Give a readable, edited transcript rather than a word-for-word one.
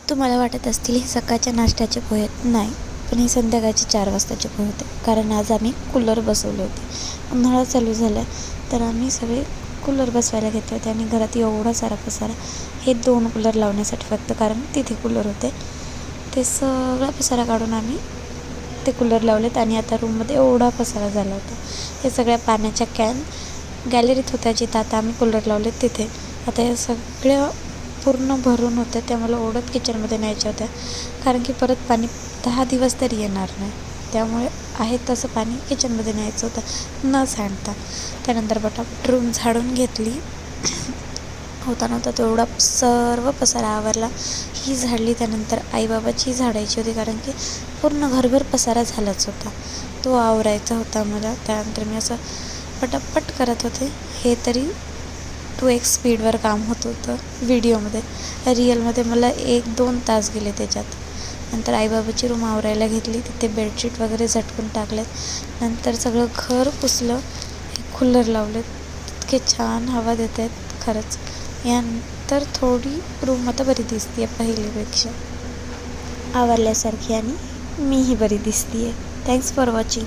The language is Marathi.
तुम्हाला वाटत असतील हे सकाळच्या नाश्त्याचे पोहे आहेत. नाही, पण हे संध्याकाळचे 4 वाजताचे पोहे होते. कारण आज आम्ही कूलर बसवले होते. उन्हाळा चालू झाला तर आम्ही सगळे कूलर बसवायला घेतले होते आणि घरात एवढा सारा पसारा, हे 2 कूलर लावण्यासाठी फक्त, कारण तिथे कूलर होते. ते सगळा पसारा काढून आम्ही ते कूलर लावलेत आणि आता रूममध्ये एवढा पसारा झाला होता. हे सगळ्या पाण्याच्या कॅन गॅलरीत होत्या, जिथं आता आम्ही कूलर लावले तिथे. आता या सगळ्या पूर्ण भरून होत्या, त्या मला ओढत किचनमध्ये न्यायच्या होत्या, कारण की परत पाणी 10 दिवस तरी येणार नाही. त्यामुळे आहे तसं पाणी किचनमध्ये न्यायचं होतं न सांडता. त्यानंतर पटापट रूम झाडून घेतली. होता नव्हता तो एवढा सर्व पसारा आवरला, ही झाडली. त्यानंतर आईबाबाची झाडायची होती, कारण की पूर्ण घरभर पसारा झालाच होता, तो आवरायचा होता मला. त्यानंतर मी असं पटापट करत होते. हे तरी 2x स्पीडवर काम होत होतं. व्हिडिओमध्ये, रिअलमध्ये मला 1-2 तास गेले त्याच्यात. नंतर आईबाबाची रूम आवरायला घेतली, तिथे बेडशीट वगैरे झटकून टाकलेत. नंतर सगळं घर पुसलं, कूलर लावलेत, इतके छान हवा देत आहेत खरंच. यानंतर थोडी रूम आता बरी दिसते आहे पहिलेपेक्षा, आवरल्यासारखी, आणि मीही बरी दिसते आहे. Thanks for watching.